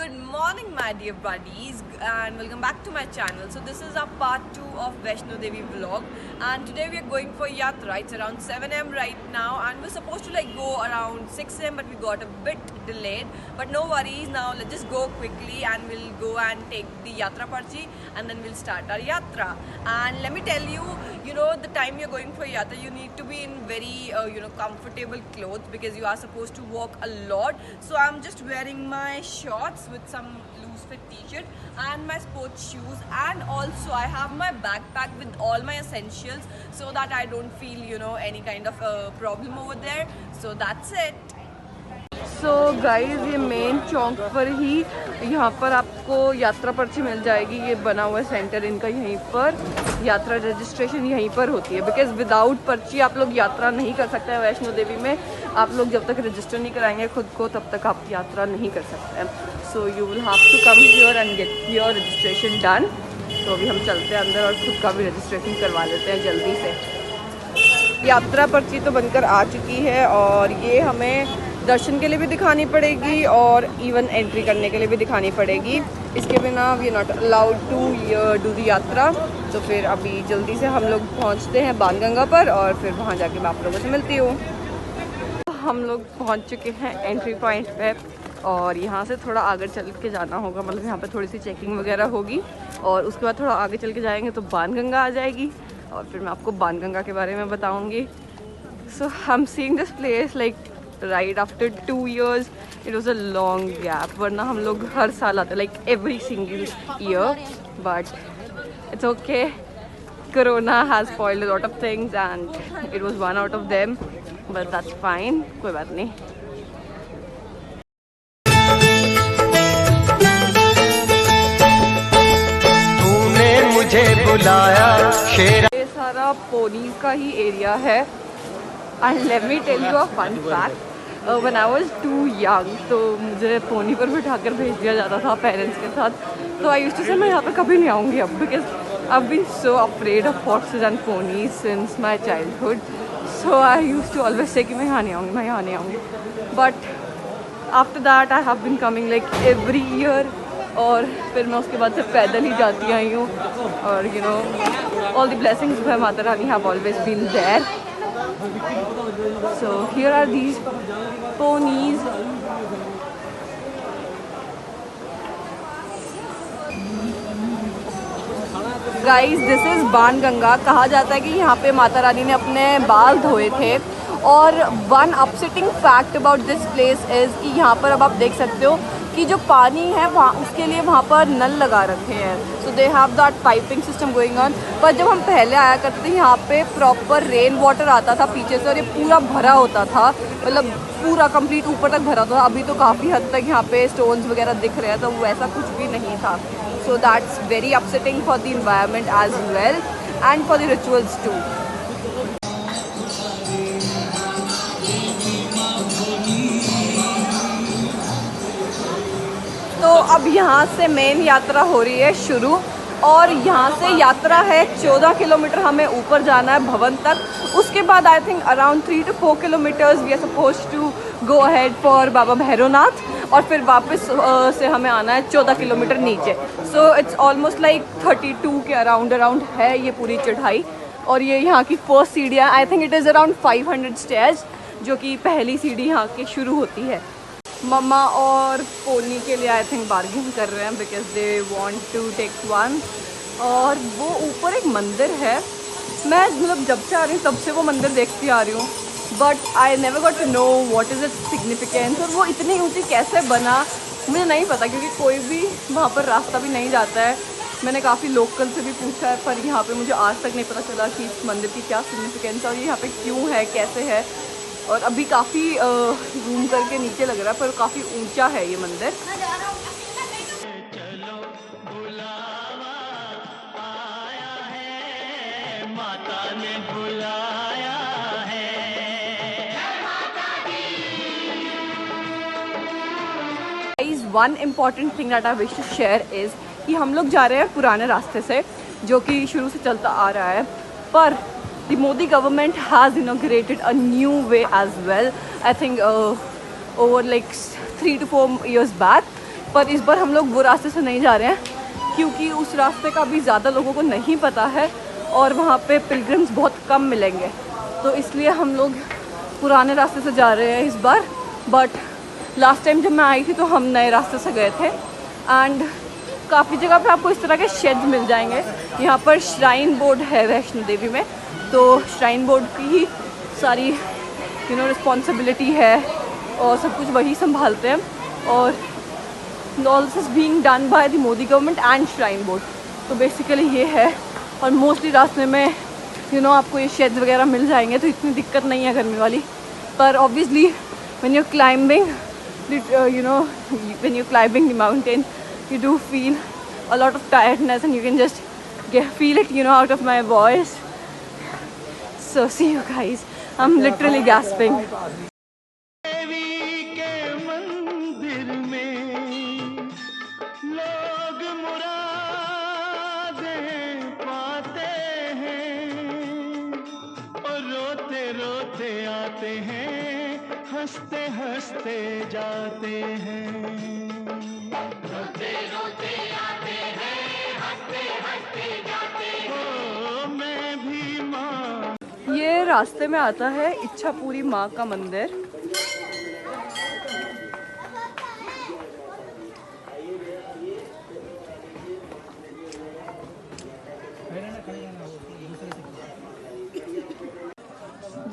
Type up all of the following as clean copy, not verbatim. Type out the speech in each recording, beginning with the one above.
Good morning my dear buddies and welcome back to my channel. So this is our part 2 of Vaishno Devi vlog and today we are going for Yatra. It's around 7 am right now and we're supposed to go around 6 am but we got a bit delayed. But no worries, now let's just go quickly and we'll go and take the Yatra Parchi and then we'll start our Yatra. And let me tell you, the time you're going for Yatra you need to be in very comfortable clothes because you are supposed to walk a lot. So I'm just wearing my shorts with some loose fit t-shirt and my sports shoes, and also I have my backpack with all my essentials so that I don't feel any kind of problem over there. So that's it. So guys ये main चौक पर ही यहाँ पर आपको यात्रा पर्ची मिल जाएगी. ये बना हुआ सेंटर इनका, यहीं पर यात्रा रजिस्ट्रेशन यहीं पर होती है बिकॉज विदाउट पर्ची आप लोग यात्रा नहीं कर सकते हैं वैष्णो देवी में. आप लोग जब तक रजिस्टर नहीं कराएंगे खुद को तब तक आप यात्रा नहीं कर सकते हैं. So you will have to come here and get your registration done. तो अभी हम चलते हैं अंदर और खुद का भी रजिस्ट्रेशन करवा लेते हैं जल्दी से. यात्रा पर्ची तो बनकर आ चुकी है और ये हमें दर्शन के लिए भी दिखानी पड़ेगी और इवन एंट्री करने के लिए भी दिखानी पड़ेगी. इसके बिना we not allowed to do the यात्रा. तो फिर अभी जल्दी से हम लोग पहुंचते हैं बाणगंगा पर और फिर वहां जाके मैं आप लोगों से मिलती हूँ. हम लोग पहुंच चुके हैं एंट्री पॉइंट पे और यहाँ से थोड़ा आगे चल के जाना होगा. मतलब यहाँ पे थोड़ी सी चेकिंग वगैरह होगी और उसके बाद थोड़ा आगे चल के जाएंगे तो बाणगंगा आ जाएगी और फिर मैं आपको बाणगंगा के बारे में बताऊँगी. So I am seeing this place right after 2 years. It was a long gap. वरना हम लोग हर साल आते every single year, but it's okay. Corona has spoiled a lot of things and it was one out of them, but that's fine. कोई बात नहीं. तूने मुझे बुलाया शेरा. ये सारा पोनीज का ही एरिया है. And let me tell you a fun fact. When I was too young, तो मुझे पोनी पर बिठाकर भेज दिया जाता था पेरेंट्स के साथ. तो आई यूज्ड टू से मैं यहाँ पर कभी नहीं आऊँगी अब because I have been so afraid of horses and ponies since my childhood. So I used to always say कि मैं यहाँ नहीं आऊँगी, मैं यहाँ नहीं आऊँगी. But after that I have been coming every year और फिर मैं उसके बाद से पैदल ही जाती आई हूँ. और all the blessings by Mata Rani have always been there. So here are these ponies. Guys, this is Banganga. कहा जाता है कि यहाँ पे माता रानी ने अपने बाल धोए थे. और one upsetting fact about this place is कि यहाँ पर अब आप देख सकते हो कि जो पानी है वहाँ उसके लिए वहाँ पर नल लगा रखे हैं. So they have that piping system going on. पर जब हम पहले आया करते थे यहाँ पे प्रॉपर रेन वाटर आता था पीछे से और ये पूरा भरा होता था. मतलब पूरा कंप्लीट ऊपर तक भरा होता था. अभी तो काफ़ी हद तक यहाँ पे स्टोन्स वगैरह दिख रहे हैं तो वैसा कुछ भी नहीं था. So that's very upsetting for the environment as well and for the rituals too. तो अब यहाँ से मेन यात्रा हो रही है शुरू और यहाँ से यात्रा है 14 किलोमीटर. हमें ऊपर जाना है भवन तक. उसके बाद I think around 3 to 4 kilometres we are suppose to go ahead for Baba Bhairavnath और फिर वापस से हमें आना है 14 किलोमीटर नीचे. सो इट्स ऑलमोस्ट 32 के अराउंड है ये पूरी चढ़ाई. और ये यहाँ की फर्स्ट सीढ़ी है. I think it is around 500 stairs जो कि पहली सीढ़ी यहाँ की शुरू होती है. मम्मा और पोनी के लिए आई थिंक बार्गेन कर रहे हैं because they want to take one. और वो ऊपर एक मंदिर है. मैं मतलब जब से आ रही हूँ तब से वो मंदिर देखती आ रही हूँ but I never got to know what is its significance. और वो इतनी ऊंची कैसे बना मुझे नहीं पता क्योंकि कोई भी वहाँ पर रास्ता भी नहीं जाता है. मैंने काफ़ी लोकल से भी पूछा है पर यहाँ पे मुझे आज तक नहीं पता चला कि इस मंदिर की क्या सिग्निफिकेंस है और ये यहाँ पे क्यों है, कैसे है. और अभी काफ़ी रूम करके नीचे लग रहा है पर काफ़ी ऊंचा है ये मंदिर. One important thing that I wish to share is कि हम लोग जा रहे हैं पुराने रास्ते से जो कि शुरू से चलता आ रहा है. पर the Modi government has inaugurated a new way as well. I think over 3 to 4 years back पर इस बार हम लोग वो रास्ते से नहीं जा रहे हैं क्योंकि उस रास्ते का भी ज़्यादा लोगों को नहीं पता है और वहाँ पे पिलग्रिम्स बहुत कम मिलेंगे, तो इसलिए हम लोग पुराने रास्ते से जा रहे हैं इस बार। बट लास्ट टाइम जब मैं आई थी तो हम नए रास्ते से गए थे। एंड काफ़ी जगह पे आपको इस तरह के शेड्स मिल जाएंगे। यहाँ पर श्राइन बोर्ड है वैष्णो देवी में, तो श्राइन बोर्ड की ही सारी रिस्पॉन्सिबिलिटी है और सब कुछ वही संभालते हैं। और all this is being done by the Modi government and shrine board. तो बेसिकली ये है, और मोस्टली रास्ते में आपको ये शेड्स वगैरह मिल जाएंगे, तो इतनी दिक्कत नहीं है गर्मी वाली। पर obviously when you climbing when you're climbing the mountain, you do feel a lot of tiredness and you can just feel it out of my voice. So see you guys, I'm literally gasping. हंसते हंसते जाते हैं, रोते रोते आते हैं, हंसते हंसते जाते हैं। मैं भी माँ। ये रास्ते में आता है इच्छापुरी माँ का मंदिर।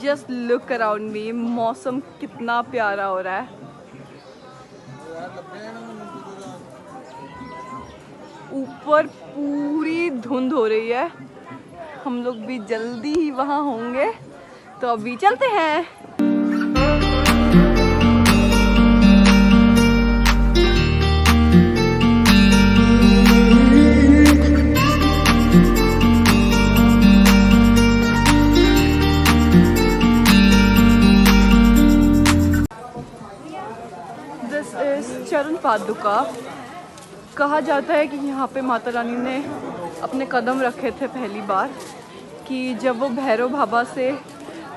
जस्ट लुक अराउंड मी, मौसम कितना प्यारा हो रहा है। ऊपर पूरी धुंध हो रही है, हम लोग भी जल्दी ही वहाँ होंगे, तो अभी चलते हैं। चरण पादुका। कहा जाता है कि यहाँ पे माता रानी ने अपने कदम रखे थे पहली बार, कि जब वो भैरव बाबा से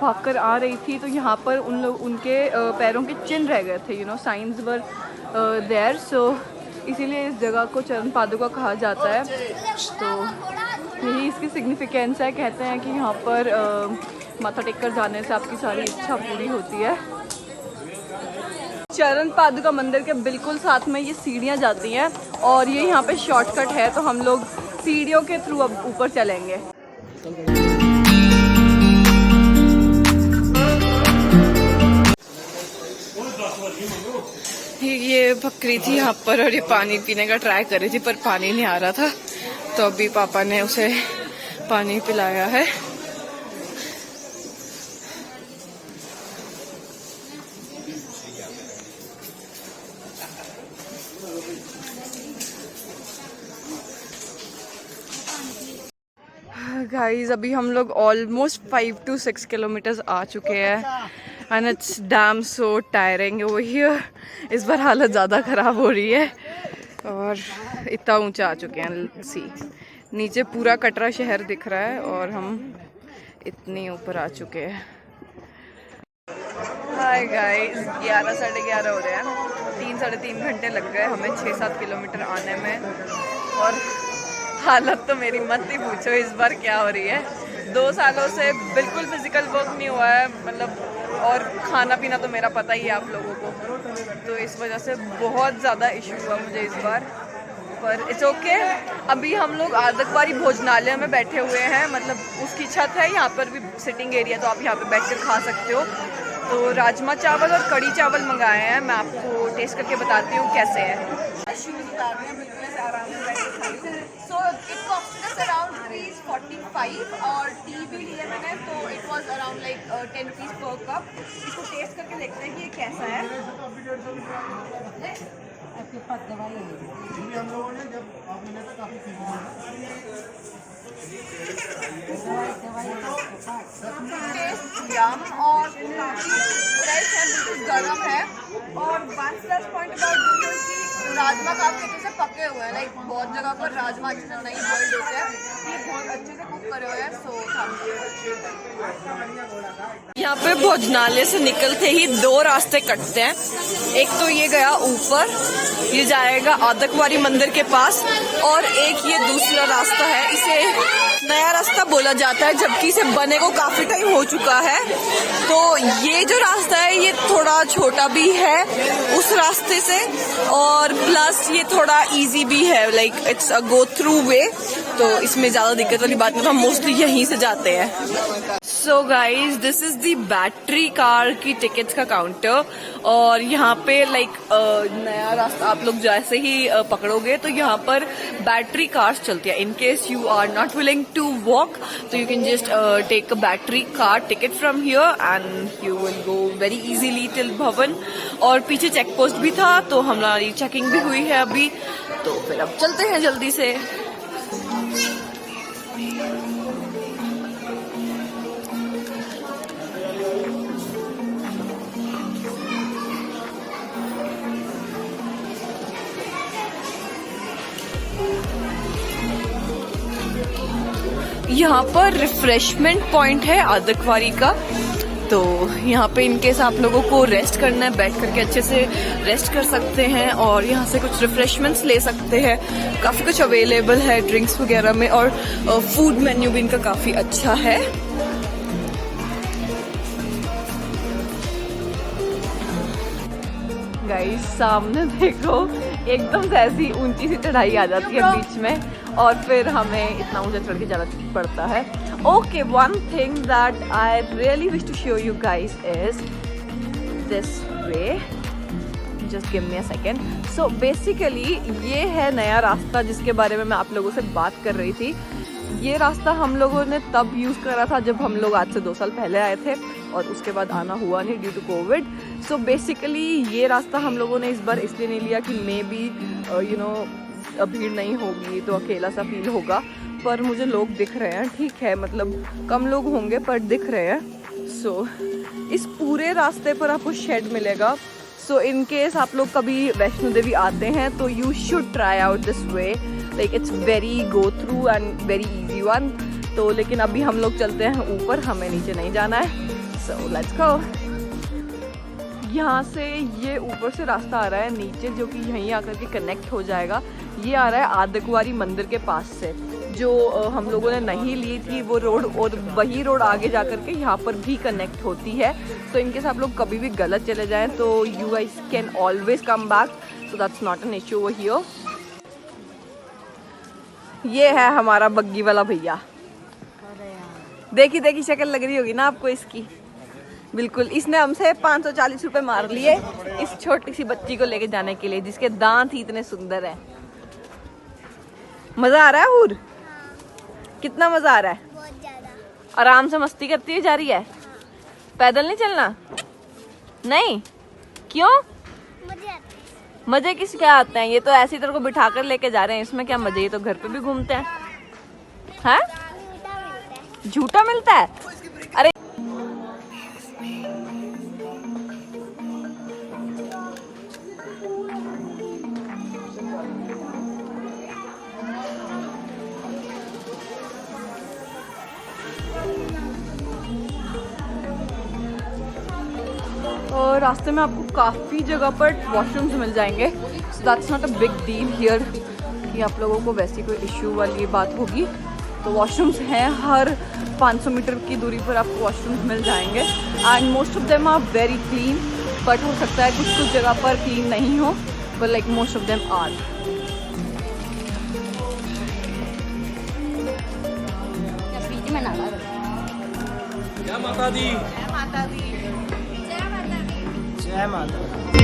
भागकर आ रही थी तो यहाँ पर उनके पैरों के चिन्ह रह गए थे, साइंस वर देयर, सो इसीलिए इस जगह को चरण पादुका कहा जाता है। तो यही इसकी सिग्निफिकेंस है। कहते हैं कि यहाँ पर माथा टेक कर जाने से आपकी सारी इच्छा पूरी होती है। चरण पादुका मंदिर के बिल्कुल साथ में ये सीढ़ियाँ जाती हैं और ये यहाँ पे शॉर्टकट है, तो हम लोग सीढ़ियों के थ्रू अब ऊपर चलेंगे। ये बकरी थी यहाँ पर और ये पानी पीने का ट्राई कर रही थी, पर पानी नहीं आ रहा था, तो अभी पापा ने उसे पानी पिलाया है। गाइस अभी हम लोग ऑलमोस्ट 5 to 6 किलोमीटर्स आ चुके हैं and it's damn so tiring over here. इस बार हालत ज़्यादा ख़राब हो रही है और इतना ऊंचा आ चुके हैं। सी नीचे पूरा कटरा शहर दिख रहा है और हम इतनी ऊपर आ चुके हैं। हाय गाइस 11 साढ़े 11 हो रहे हैं। 3-3.5 घंटे लग गए हमें 6-7 किलोमीटर आने में और हालत तो मेरी मत ही पूछो इस बार क्या हो रही है। 2 सालों से बिल्कुल फिजिकल वर्क नहीं हुआ है, मतलब, और खाना पीना तो मेरा पता ही है आप लोगों को, तो इस वजह से बहुत ज़्यादा इशू हुआ मुझे इस बार, पर इट्स ओके। अभी हम लोग आदकबारी भोजनालय में बैठे हुए हैं, मतलब उसकी छत है, यहाँ पर भी सिटिंग एरिया, तो आप यहाँ पे बैठ कर खा सकते हो। तो राजमा चावल और कड़ी चावल मंगाए हैं, मैं आपको टेस्ट करके बताती हूँ कैसे है। शूज़ उतार रहे हैं बिल्कुल ऐसे आराम से बैठ के खा रही हूँ। So it costed us around ₹45 और टी भी लिया मैंने, तो इट वाज अराउंड लाइक ₹10 पर कप। इसको टेस्ट करके देखते हैं कि ये कैसा है। आपके पास दवाई है हम लोगों ने जब आपने लिया था काफ़ी टेस्ट यम और काफ़ी फ्रेश है, बिल्कुल गर्म है। और 1 plus point about this is कि राजमा काफी अच्छे से पके हुए हैं, लाइक बहुत जगह पर राजमा अच्छे से नहीं बॉइल्ड होते हैं, ये बहुत अच्छे से कुक करे हुए हैं। सो यहाँ पे भोजनालय से निकलते ही दो रास्ते कटते हैं। एक तो ये गया ऊपर, ये जाएगा आदकवारी मंदिर के पास, और एक ये दूसरा रास्ता है, इसे नया रास्ता बोला जाता है, जबकि इसे बने को काफी टाइम हो चुका है। तो ये जो रास्ता है ये थोड़ा छोटा भी है उस रास्ते से, और प्लस ये थोड़ा इजी भी है, like it's a go through way, तो इसमें ज्यादा दिक्कत वाली बात नहीं, तो हम मोस्टली यहीं से जाते हैं। So guys, this is the battery car की टिकट्स का काउंटर, और यहाँ पे लाइक नया रास्ता आप लोग जैसे ही पकड़ोगे तो यहाँ पर बैटरी कार्स चलती है। In case you are not willing to walk, तो you can just take a battery car ticket from here and you will go very easily till Bhawan. और पीछे चेक पोस्ट भी था, तो हमारी चेकिंग भी हुई है अभी, तो फिर अब चलते हैं जल्दी से। यहाँ पर रिफ्रेशमेंट पॉइंट है आदकवारी का, तो यहाँ पे इनकेस आप लोगों को रेस्ट करना है, बैठ करके अच्छे से रेस्ट कर सकते हैं, और यहाँ से कुछ रिफ्रेशमेंट्स ले सकते हैं। काफी कुछ अवेलेबल है ड्रिंक्स वगैरह में, और फूड मेन्यू भी इनका काफी अच्छा है। गाइस सामने देखो, एकदम से ऐसी ऊंची सी चढ़ाई आ जाती है बीच में, और फिर हमें इतना ऊंचा चढ़ के जाना पड़ता है। Okay, one thing that I really wish to show you guys is this way, just give me a second. So basically ये है नया रास्ता जिसके बारे में मैं आप लोगों से बात कर रही थी। ये रास्ता हम लोगों ने तब यूज़ करा था जब हम लोग आज से 2 साल पहले आए थे, और उसके बाद आना हुआ नहीं due to covid. So basically ये रास्ता हम लोगों ने इस बार इसलिए नहीं लिया कि मे बी यू नो भीड़ नहीं होगी तो अकेला सा फील होगा, पर मुझे लोग दिख रहे हैं, ठीक है, मतलब कम लोग होंगे पर दिख रहे हैं। सो इस पूरे रास्ते पर आपको शेड मिलेगा। सो इन केस आप लोग कभी वैष्णो देवी आते हैं तो you should try out this way, like it's very go through and very easy one. तो लेकिन अभी हम लोग चलते हैं ऊपर, हमें नीचे नहीं जाना है। So let's go. यहाँ से ये ऊपर से रास्ता आ रहा है नीचे, जो कि यहीं आकर के कनेक्ट हो जाएगा। ये आ रहा है आदकवारी मंदिर के पास से, जो हम लोगों ने नहीं ली थी वो रोड, और वही रोड आगे जा कर के यहाँ पर भी कनेक्ट होती है। तो इनकेस आप लोग कभी भी गलत चले जाएं तो you guys can always come back, so that's not an issue over here. ये है हमारा बग्गी वाला भैया, देखी देखी शक्ल लग रही होगी ना आपको इसकी, बिल्कुल। इसने हमसे 540 रुपए मार लिए इस छोटी सी बच्ची को लेके जाने के लिए, जिसके दांत ही इतने सुंदर हैं। मजा आ रहा है हूर? कितना मजा आ रहा है? बहुत ज्यादा। आराम से मस्ती करती हुई जा रही है, पैदल नहीं चलना? नहीं, क्यों? मुझे आता है। मजे किस क्या आते हैं? ये तो ऐसी तरह को बिठा कर लेके जा रहे हैं, इसमें क्या मजे? ये तो घर पे भी घूमते हैं। हैं? झूठा मिलता है। झूठा मिलता है? अरे और रास्ते में आपको काफ़ी जगह पर वॉशरूम्स मिल जाएंगे, so that's not a big deal here कि आप लोगों को वैसी कोई इश्यू वाली बात होगी। तो वॉशरूम्स हैं, हर 500 मीटर की दूरी पर आपको वॉशरूम्स मिल जाएंगे, and most of them are very clean, but हो सकता है कुछ कुछ जगह पर क्लीन नहीं हो, but like most of them are. जय माता दी। जय माता दी। जय माता दी। जय माता दी।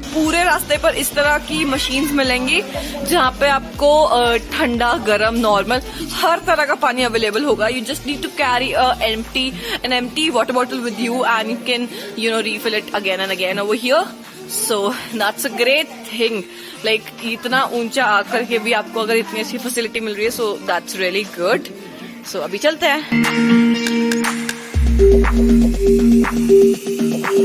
पूरे रास्ते पर इस तरह की मशीन्स मिलेंगी जहाँ पे आपको ठंडा, गरम, नॉर्मल हर तरह का पानी अवेलेबल होगा। You just need to carry an empty water bottle with you and you can refill it again and again over here. So that's a great thing. Like इतना ऊंचा आकर के भी आपको अगर इतनी अच्छी फैसिलिटी मिल रही है, so that's really good. So अभी चलते हैं। भाई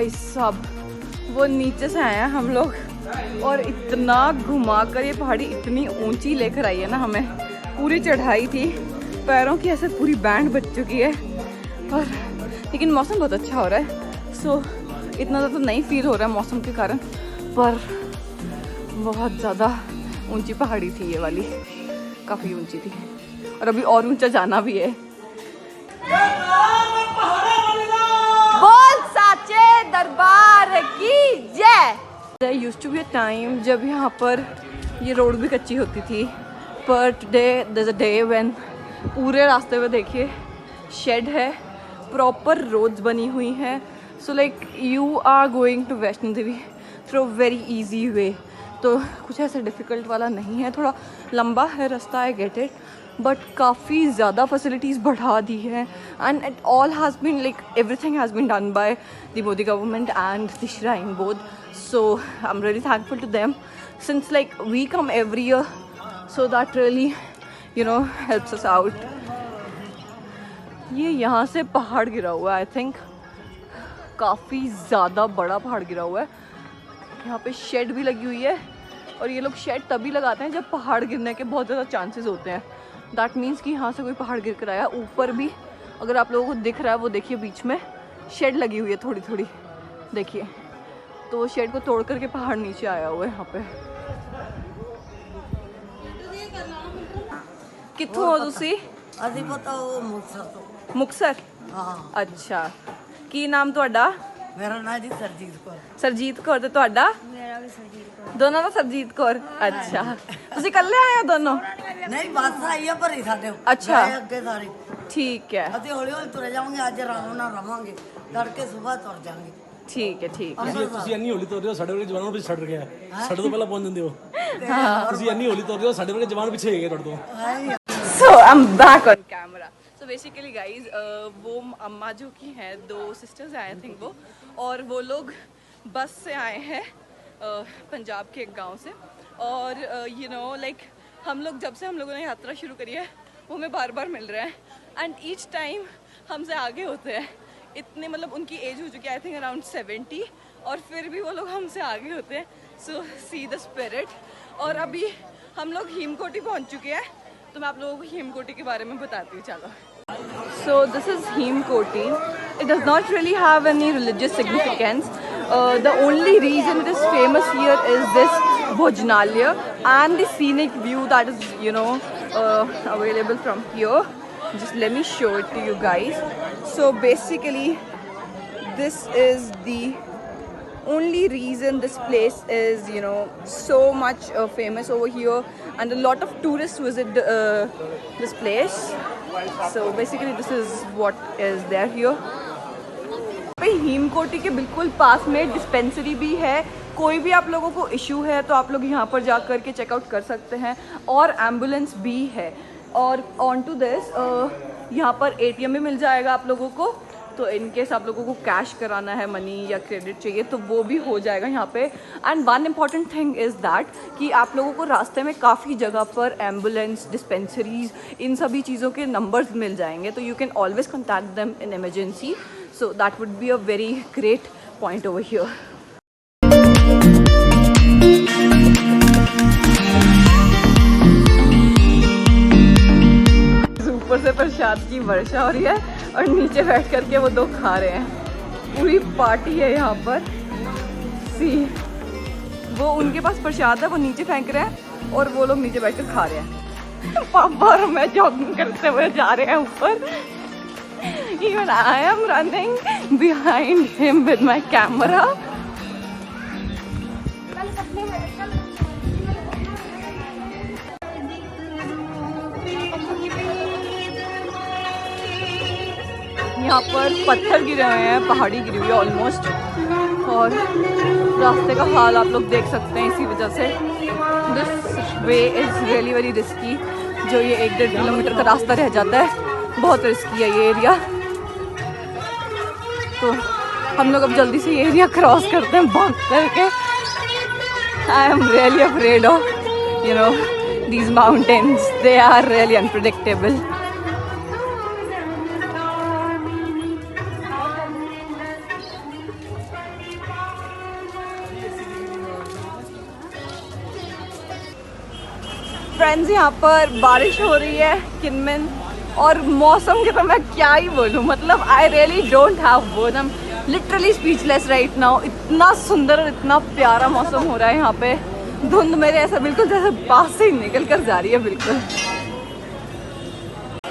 साहब वो नीचे से आए हैं हम लोग और इतना घुमा कर ये पहाड़ी इतनी ऊंची लेकर आई है ना हमें। पूरी चढ़ाई थी, पैरों की ऐसे पूरी बैंड बज चुकी है और लेकिन मौसम बहुत अच्छा हो रहा है। सो इतना ज़्यादा नहीं फील हो रहा है मौसम के कारण, पर बहुत ज़्यादा ऊंची पहाड़ी थी ये वाली, काफ़ी ऊंची थी और अभी और ऊंचा जाना भी है। बोल साचे दरबार की जय। There used to be a time जब यहाँ पर ये रोड भी कच्ची होती थी, पर today there's a day when पूरे रास्ते में देखिए शेड है, प्रॉपर रोड्स बनी हुई हैं। So like you are going to Vaishno Devi through very easy way. तो कुछ ऐसा डिफ़िकल्ट वाला नहीं है, थोड़ा लंबा है रास्ता, आई गेट इट, बट काफ़ी ज़्यादा फैसिलिटीज़ बढ़ा दी है and it all has been like everything has been done by the Modi government and the shrine board. So I'm really thankful to them since like we come every year, so that really helps us out. ये यहाँ से पहाड़ गिरा हुआ है, I think काफ़ी ज़्यादा बड़ा पहाड़ गिरा हुआ है. यहाँ पे शेड भी लगी हुई है और ये लोग शेड तभी लगाते हैं जब पहाड़ गिरने के बहुत ज़्यादा चांसेस होते हैं. दैट मीन्स कि यहाँ से कोई पहाड़ गिर कर आया. ऊपर भी अगर आप लोगों को दिख रहा है वो देखिए बीच में शेड लगी हुई है थोड़ी थोड़ी, देखिए. तो शेड को तोड़ करके पहाड़ नीचे आया हुआ है यहाँ पे. कित्थों हो तुसी? ਅਸੀਂ ਪਤਾ ਉਹ ਮੁਕਤਸਰ ਤੋਂ. ਮੁਕਤਸਰ? ਹਾਂ. ਅੱਛਾ, ਕੀ ਨਾਮ ਤੁਹਾਡਾ? ਮੇਰਾ ਨਾਂ ਜੀ ਸਰਜੀਤ ਕੌਰ. ਸਰਜੀਤ ਕੌਰ. ਤੇ ਤੁਹਾਡਾ? मेरा भी सरजीत कौर. ਦੋਨਾਂ ਦਾ ਸਰਜੀਤ ਕੌਰ. ਅੱਛਾ, ਤੁਸੀਂ ਇਕੱਲੇ ਆਏ ਹੋ ਦੋਨੋਂ? ਨਹੀਂ ਬੱਸ ਆਈ ਆ ਭਰੀ ਸਾਡੇ. ਅੱਛਾ. ਗਏ ਅੱਗੇ ਸਾਰੇ. ਠੀਕ ਹੈ, ਅਸੀਂ ਹੌਲੀ ਹੌਲੀ ਤੁਰੇ ਜਾਵਾਂਗੇ. ਅੱਜ ਆਰਾਮ ਨਾਲ ਰਵਾਂਗੇ, ਤੜਕੇ ਸਵੇਰ ਤੁਰ ਜਾਵਾਂਗੇ. ਠੀਕ ਹੈ, ਠੀਕ ਹੈ. ਤੁਸੀਂ ਇੰਨੀ ਹੌਲੀ ਤੁਰ ਰਹੇ ਹੋ, ਸਾਡੇ ਵਰਗੇ ਜਵਾਨਾਂ ਨੂੰ ਛੱਡ ਗਿਆ. ਸਾਡੇ ਤੋਂ ਪਹਿਲਾਂ ਪਹੁੰਚ ਜਾਂਦੇ ਹੋ. ਤੁਸੀਂ ਇੰਨੀ ਹੌਲੀ ਤੁਰ ਰਹੇ ਹੋ, ਸਾਡੇ ਵਰਗੇ ਜਵਾਨ ਪਿੱਛੇ ਹੈਗੇ ਤੁਹਾਡੇ ਤੋਂ. So I'm back on camera. So basically guys, वो अम्मा जो की हैं, 2 sisters हैं आई थिंक वो, और वो लोग बस से आए हैं पंजाब के एक गांव से. और लाइक हम लोग जब से हम लोगों ने यात्रा शुरू करी है वो हमें बार बार मिल रहे हैं एंड ईच टाइम हमसे आगे होते हैं. इतने मतलब उनकी एज हो चुकी है आई थिंक अराउंड 70, और फिर भी वो लोग हमसे आगे होते हैं. सो सी द स्पिरिट. और अभी हम लोग हेमकोटी पहुंच चुके हैं, तो मैं आप लोगों को हेमकोटी के बारे में बताती हूँ. चलो. So this is हेमकोटी. It does not really have any religious significance. The only reason it is famous here is this Bhojanalaya and the scenic view that is available from here. Just let me show it to you guys. So basically this is the only reason this place is so much famous over here, and a lot of tourists visit this place. So basically this is what is there here. पे हेमकोटी के बिल्कुल पास में dispensary भी है. कोई भी आप लोगों को इशू है तो आप लोग यहाँ पर जा कर के चेकआउट कर सकते हैं, और एम्बुलेंस भी है. और ऑन टू दिस यहाँ पर ATM भी मिल जाएगा आप लोगों को. तो इनकेस आप लोगों को कैश कराना है, मनी या क्रेडिट चाहिए, तो वो भी हो जाएगा यहाँ पे. And one important thing is that कि आप लोगों को रास्ते में काफ़ी जगह पर एम्बुलेंस, डिस्पेंसरीज, इन सभी चीज़ों के नंबर्स मिल जाएंगे. तो you can always contact them in emergency. So that would be a very great point over here. ऊपर से प्रसाद की वर्षा हो रही है और नीचे बैठ करके वो 2 खा रहे हैं. पूरी पार्टी है यहाँ पर. सी, वो उनके पास प्रसाद है, वो नीचे फेंक रहे हैं और वो लोग नीचे बैठ कर खा रहे हैं. पापा और मैं जॉगिंग करते हुए जा रहे हैं ऊपर. Even I am running behind him with my camera. यहाँ पर पत्थर गिरे हुए हैं, पहाड़ी गिरी हुई है ऑलमोस्ट, और रास्ते का हाल आप लोग देख सकते हैं. इसी वजह से this way is really very risky. जो ये 1-1.5 किलोमीटर का रास्ता रह जाता है, बहुत रिस्की है ये एरिया. तो हम लोग अब जल्दी से ये एरिया क्रॉस करते हैं भाग करके. I am really afraid of, these mountains. They are really unpredictable. Friends, यहाँ पर बारिश हो रही है किनमिन, और मौसम के तो मैं क्या ही बोलूँ, मतलब आई really don't have word, I am literally speechless right now. इतना सुंदर और इतना प्यारा मौसम हो रहा है यहाँ पे। धुंध मेरे ऐसा बिल्कुल जैसे पास से ही निकल कर जा रही है बिल्कुल।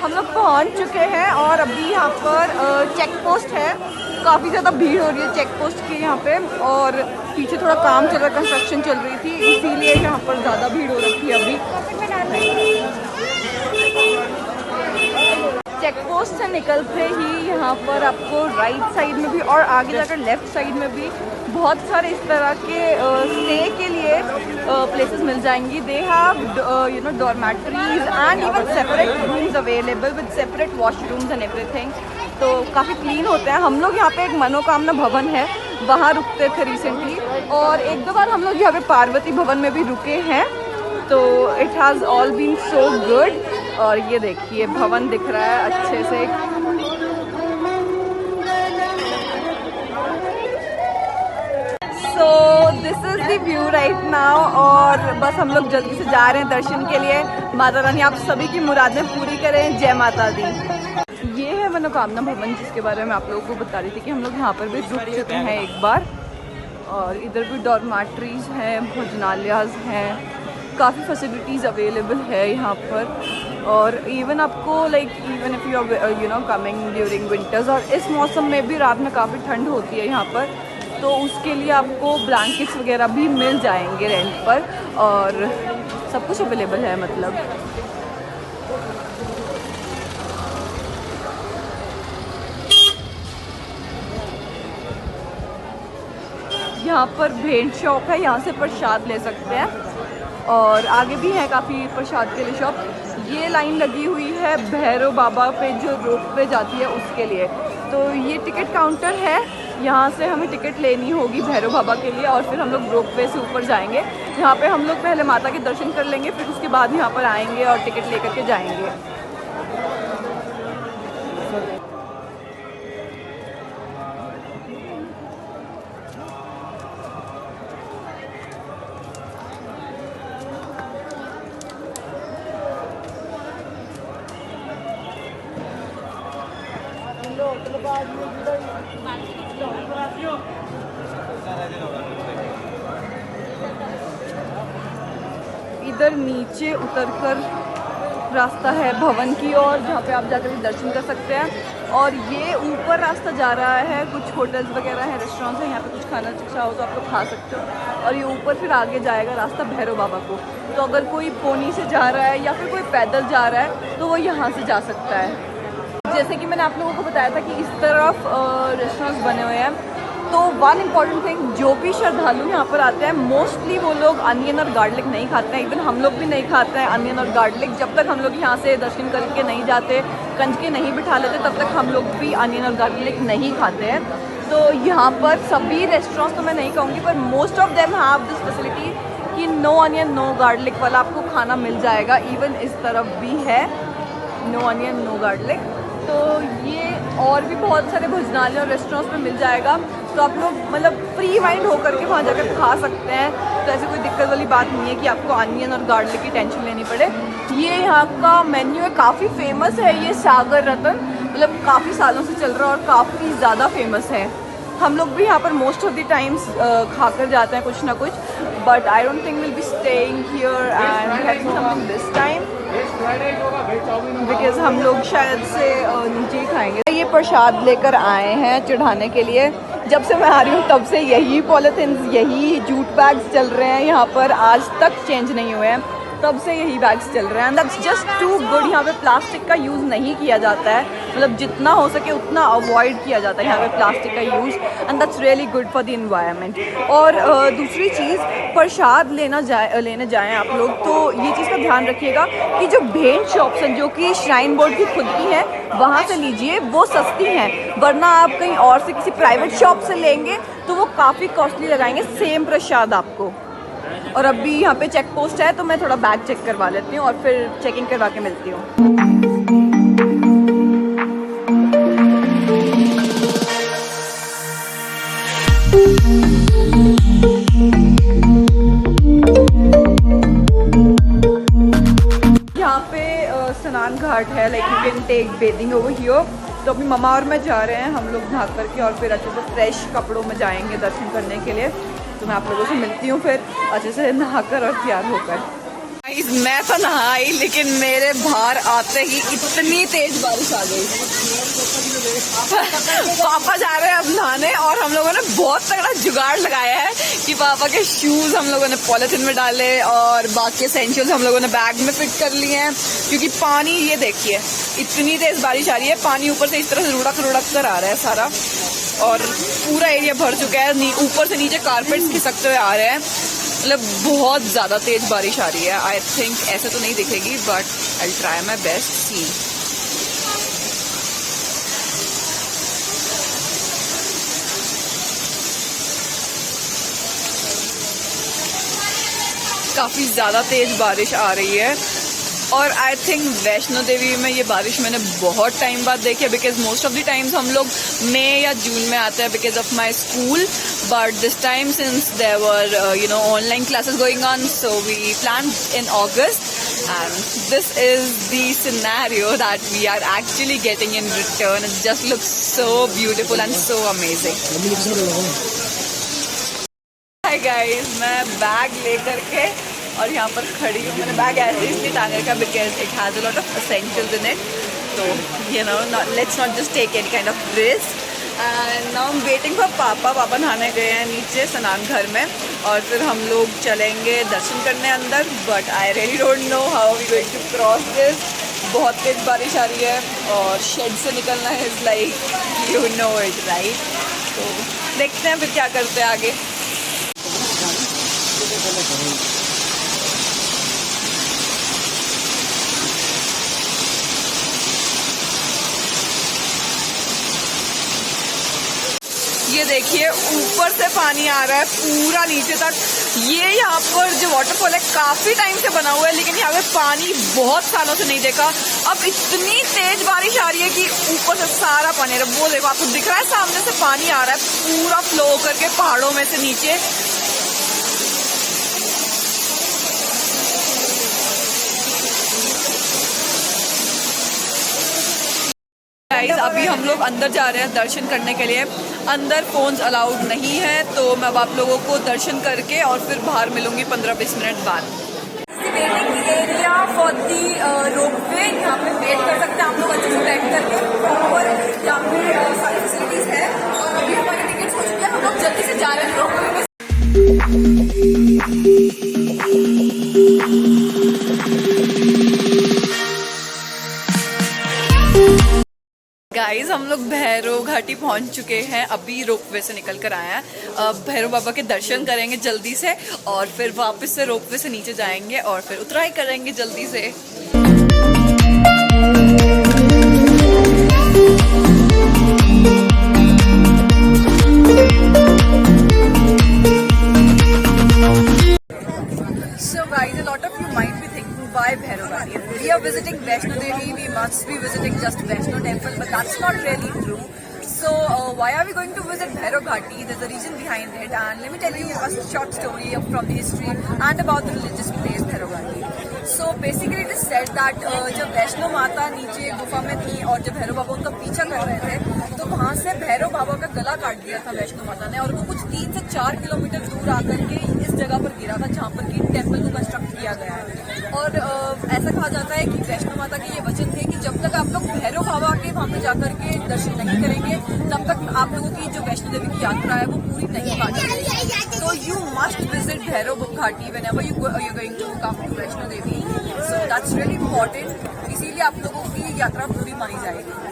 हम लोग पहुँच चुके हैं और अभी यहाँ पर चेक पोस्ट है। काफ़ी ज़्यादा भीड़ हो रही है चेक पोस्ट की यहाँ पे, और पीछे थोड़ा काम चल रहा है, कंस्ट्रक्शन चल रही थी, इसीलिए यहाँ पर ज़्यादा भीड़ हो रखी है अभी। चेक पोस्ट से निकलते ही यहाँ पर आपको राइट साइड में भी और आगे जाकर लेफ्ट साइड में भी बहुत सारे इस तरह के स्टे के लिए प्लेसेस मिल जाएंगी। They have dormitories and even separate rooms available with separate washrooms and everything. तो काफ़ी क्लीन होते हैं। हम लोग यहाँ पे एक मनोकामना भवन है, वहाँ रुकते थे रिसेंटली, और एक दो बार हम लोग यहाँ पे पार्वती भवन में भी रुके हैं। तो it has all been so good. और ये देखिए भवन दिख रहा है अच्छे से। So this is the view right now, और बस हम लोग जल्दी से जा रहे हैं दर्शन के लिए। माता रानी आप सभी की मुरादें पूरी करें। जय माता दी। ये है मनोकामना भवन, जिसके बारे में आप लोगों को बता रही थी कि हम लोग यहाँ पर भी रुक चुके हैं एक बार। और इधर भी डॉर्मेटरीज हैं, भोजनालयाज हैं, काफ़ी फैसिलिटीज़ अवेलेबल है यहाँ पर। और इवन आपको even if you are coming during winters, और इस मौसम में भी रात में काफ़ी ठंड होती है यहाँ पर, तो उसके लिए आपको ब्लैंकेट्स वगैरह भी मिल जाएंगे रेंट पर, और सब कुछ अवेलेबल है मतलब। यहाँ पर भेंट शॉप है, यहाँ से प्रसाद ले सकते हैं, और आगे भी है काफ़ी प्रसाद के लिए शॉप। ये लाइन लगी हुई है भैरव बाबा पे जो रोप पे जाती है उसके लिए। तो ये टिकट काउंटर है, यहाँ से हमें टिकट लेनी होगी भैरव बाबा के लिए, और फिर हम लोग रोप वे से ऊपर जाएंगे। यहाँ पे हम लोग पहले माता के दर्शन कर लेंगे, फिर उसके बाद यहाँ पर आएंगे और टिकट लेकर के जाएंगे। इधर नीचे उतरकर रास्ता है भवन की ओर, जहाँ पे आप जाकर दर्शन कर सकते हैं। और ये ऊपर रास्ता जा रहा है, कुछ होटल्स वगैरह हैं, रेस्टोरेंट्स हैं, यहाँ पे कुछ खाना चाहो तो आप लोग खा सकते हो। और ये ऊपर फिर आगे जाएगा रास्ता भैरव बाबा को। तो अगर कोई पोनी से जा रहा है या फिर कोई पैदल जा रहा है तो वो यहाँ से जा सकता है। जैसे कि मैंने आप लोगों को बताया था कि इस तरफ रेस्टोरेंट्स बने हुए हैं। तो वन इम्पॉर्टेंट थिंग, जो भी श्रद्धालु यहाँ पर आते हैं मोस्टली वो लोग अनियन और गार्लिक नहीं खाते हैं। इवन हम लोग भी नहीं खाते हैं अनियन और गार्लिक। जब तक हम लोग यहाँ से दर्शन करके नहीं जाते, कंजके नहीं बिठा लेते, तब तक हम लोग भी अनियन और गार्लिक नहीं खाते हैं। तो यहाँ पर सभी रेस्टोरेंट्स तो मैं नहीं कहूँगी, पर most of them have this facility कि नो अनियन नो गार्लिक वाला आपको खाना मिल जाएगा। इवन इस तरफ भी है नो अनियन नो गार्लिक। तो ये और भी बहुत सारे भोजनालय और रेस्टोरेंट्स में मिल जाएगा। तो आप लोग मतलब फ्री माइंड होकर के वहाँ जाकर खा सकते हैं। तो ऐसी कोई दिक्कत वाली बात नहीं है कि आपको अनियन और गार्लिक की टेंशन लेनी पड़े। ये यहाँ का मेन्यू है, काफ़ी फेमस है ये सागर रतन, मतलब काफ़ी सालों से चल रहा है और काफ़ी ज़्यादा फेमस है। हम लोग भी यहाँ पर मोस्ट ऑफ द टाइम्स खाकर जाते हैं कुछ ना कुछ, but I don't think will be staying here and having something this time, because हम लोग शायद से नीचे ही खाएंगे। ये प्रसाद लेकर आए हैं चढ़ाने के लिए। जब से मैं आ रही हूँ तब से यही पॉलीथिन्स, यही जूट बैग्स चल रहे हैं यहाँ पर, आज तक चेंज नहीं हुए हैं, तब से यही बैग्स चल रहे हैं। And that's just too good. यहाँ पे प्लास्टिक का यूज़ नहीं किया जाता है, मतलब जितना हो सके उतना अवॉइड किया जाता है यहाँ पे प्लास्टिक का use, and that's really good for the environment. और दूसरी चीज़, प्रसाद लेने जाएँ आप लोग तो ये चीज़ का ध्यान रखिएगा कि जो भेंट शॉप्स हैं जो कि श्राइन बोर्ड की खुद की हैं, वहाँ से लीजिए, वो सस्ती हैं। वरना आप कहीं और से किसी प्राइवेट शॉप से लेंगे तो वो काफ़ी कॉस्टली लगाएंगे सेम प्रसाद आपको। और अभी यहाँ पे चेक पोस्ट है तो मैं थोड़ा बैग चेक करवा लेती हूँ और फिर चेकिंग करवा के मिलती हूँ। यहाँ पे स्नान घाट है, like you can take bathing over here. तो अभी मम्मा और मैं जा रहे हैं, हम लोग नहा करके और फिर अच्छे से फ्रेश कपड़ों में जाएंगे दर्शन करने के लिए। तो मैं आप लोगों से मिलती हूँ फिर अच्छे से नहाकर और तैयार होकर। मैं तो नहाई लेकिन मेरे बाहर आते ही इतनी तेज बारिश आ गई। पापा जा रहे हैं अब नहाने और हम लोगों ने बहुत तगड़ा जुगाड़ लगाया है कि पापा के शूज हम लोगों ने पॉलिथीन में डाले और बाकी एसेंशियल्स हम लोगों ने बैग में फिट कर लिए हैं, क्योंकि पानी ये देखिए इतनी तेज बारिश आ रही है, पानी ऊपर से इस तरह से रुड़क रुड़क कर आ रहा है सारा और पूरा एरिया भर चुका है। ऊपर से नीचे कारपेट्स खिसकते हुए आ रहे हैं, मतलब बहुत ज़्यादा तेज बारिश आ रही है। आई थिंक ऐसे तो नहीं दिखेगी but I will try my best. See काफ़ी ज़्यादा तेज बारिश आ रही है और आई थिंक वैष्णो देवी में ये बारिश मैंने बहुत टाइम बाद देखी है, because most of the times हम लोग मई या जून में आते हैं because of my school, but this time since there were online classes going on, so we plan in August and this is the scenario that we are actually getting in return. It just looks so beautiful and so amazing. Hi guys, मैं bag लेकर के और यहाँ पर खड़ी हूँ। मैंने bag ऐसे इसलिए टांगे का because it has a lot of essentials in it, तो let's not just take any kind of risk. And now I am waiting for papa. पापा नहाने गए हैं नीचे स्नान घर में और फिर हम लोग चलेंगे दर्शन करने अंदर, but I really don't know how we going to cross this. बहुत तेज बारिश आ रही है और शेड से निकलना है, is like you know it right. तो देखते हैं फिर क्या करते हैं आगे। ये देखिए ऊपर से पानी आ रहा है पूरा नीचे तक। ये यहाँ पर जो वाटरफॉल है काफी टाइम से बना हुआ है, लेकिन यहाँ पे पानी बहुत सालों से नहीं देखा। अब इतनी तेज बारिश आ रही है कि ऊपर से सारा पानी, वो देखो आपको दिख रहा है सामने से पानी आ रहा है पूरा फ्लो करके पहाड़ों में से नीचे। अभी हम लोग अंदर जा रहे हैं दर्शन करने के लिए। अंदर फोन्स अलाउड नहीं है, तो मैं अब आप लोगों को दर्शन करके और फिर बाहर मिलूंगी 15-20 मिनट बाद। Waiting area for the ropeway, यहाँ पे वेट कर सकते हैं आप लोग अच्छे से बैठ करके, और यहाँ पे सारी फैसिलिटीज है। और अभी हमारी टिकट हो चुकी है, हम लोग जल्दी से जा रहे हैं रोपवे में। गाइस हम लोग भैरव घाटी पहुंच चुके हैं, अभी रोपवे से निकल कर आए हैं। भैरव बाबा के दर्शन करेंगे जल्दी से और फिर वापस से रोपवे से नीचे जाएंगे और फिर उतराई करेंगे जल्दी से। So guys, a lot of you might be thinking, why Bhairav Ghati? If we are visiting Vaishno Devi, we must be visiting just Vaishno Temple, but that's not really true. So why are we going to visit Bhairav Ghati? There's a reason behind it, and let me tell you a short story from the history and about the religious place Bhairav Ghati. So basically it is said that जब वैष्णो माता नीचे गुफा में थी और जब भैरव बाबा उनका पीछा कर रहे थे, तो वहाँ से भैरव बाबा का गला काट दिया था वैष्णो माता ने, और वो कुछ 3 से 4 किलोमीटर दूर आकर के इस जगह पर गिरा था जहाँ पर कि टेम्पल को कंस्ट्रक्ट किया गया है। और ऐसा कहा जाता है कि वैष्णो माता के ये वचन थे कि जब तक आप लोग भैरव बाबा के वहाँ पे जाकर के दर्शन नहीं करेंगे, तब तक आप लोगों की जो वैष्णो देवी की यात्रा है वो पूरी नहीं पा जाएगी। तो you must visit Bhairav Ghati whenever you going to come to Vaishno Devi. So that's really important, इसीलिए आप लोगों की यात्रा पूरी मानी जाएगी।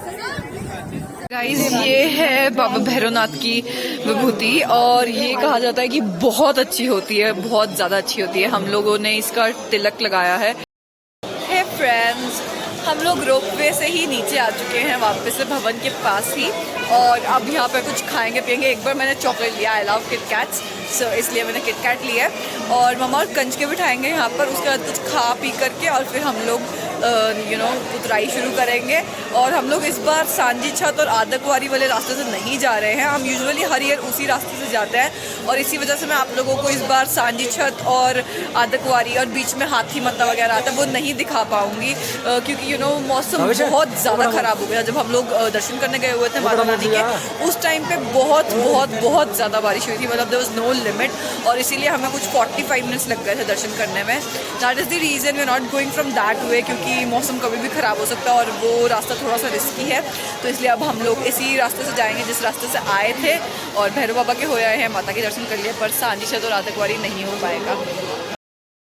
गाइस ये है बाबा भैरवनाथ की विभूति और ये कहा जाता है कि बहुत अच्छी होती है, बहुत ज़्यादा अच्छी होती है। हम लोगों ने इसका तिलक लगाया है। हे फ्रेंड्स, हम लोग रोपवे से ही नीचे आ चुके हैं वापस से भवन के पास ही, और अब यहाँ पे कुछ खाएंगे पियेंगे। एक बार मैंने चॉकलेट लिया, आई लव किट कैट्स, सो इसलिए मैंने किटकैट लिया है। और मम्मा और कंच के बिठाएंगे यहाँ पर, उसके बाद कुछ खा पी करके और फिर हम लोग उतराई शुरू करेंगे। और हम लोग इस बार सांजी छत और आदकवारी वाले रास्ते से नहीं जा रहे हैं, हम यूजुअली हर ईयर उसी रास्ते से जाते हैं। और इसी वजह से मैं आप लोगों को इस बार सांजी छत और आदकवारी और बीच में हाथी मत्ता वगैरह आता है वो नहीं दिखा पाऊँगी, क्योंकि मौसम बहुत ज़्यादा ख़राब हो गया। जब हम लोग दर्शन करने गए हुए थे माता रानी के, उस टाइम पे बहुत बहुत बहुत ज़्यादा बारिश हुई थी, मतलब देयर वाज नो लिमिट। और इसीलिए हमें कुछ 45 मिनट्स लग गए थे दर्शन करने में। That is the reason we are not going from that way, क्योंकि मौसम कभी भी ख़राब हो सकता है और वो रास्ता थोड़ा सा रिस्की है। तो इसलिए अब हम लोग इसी रास्ते से जाएंगे जिस रास्ते से आए थे। और भैरव बाबा के हो आए हैं, माता के दर्शन कर लिए, पर सांजी छत और आदकवारी नहीं हो पाएगा।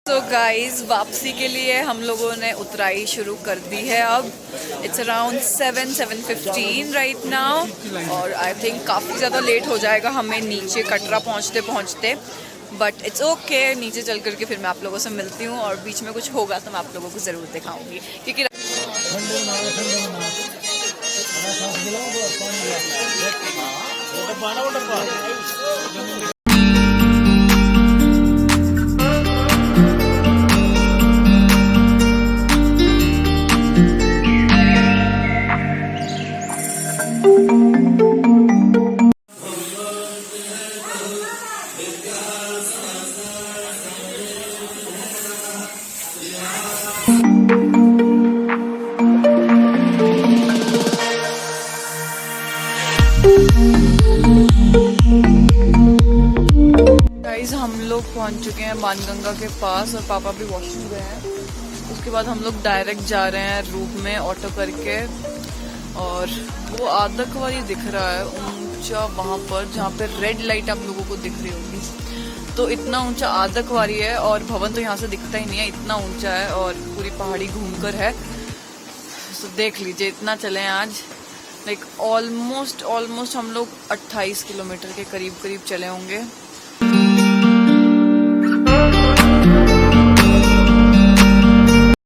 तो गाइज़ वापसी के लिए हम लोगों ने उतराई शुरू कर दी है। अब इट्स अराउंड 7:15 राइट नाउ, और आई थिंक काफ़ी ज़्यादा लेट हो जाएगा हमें नीचे कटरा पहुँचते पहुँचते, बट इट्स ओके। नीचे चल करके फिर मैं आप लोगों से मिलती हूँ, और बीच में कुछ होगा तो मैं आप लोगों को ज़रूर दिखाऊंगी, क्योंकि गाइस हम लोग पहुंच चुके हैं बाणगंगा के पास, और पापा भी वॉशरूम गए हैं। उसके बाद हम लोग डायरेक्ट जा रहे हैं रूम में ऑटो करके, और वो आदकवारी दिख रहा है ऊंचा वहाँ पर जहाँ पे रेड लाइट आप लोगों को दिख रही होगी। तो इतना ऊंचा आदकवारी है, और भवन तो यहाँ से दिखता ही नहीं है, इतना ऊंचा है और पूरी पहाड़ी घूमकर है। तो देख लीजिए इतना चले हैं आज, लाइक ऑलमोस्ट हम लोग 28 किलोमीटर के करीब चले होंगे।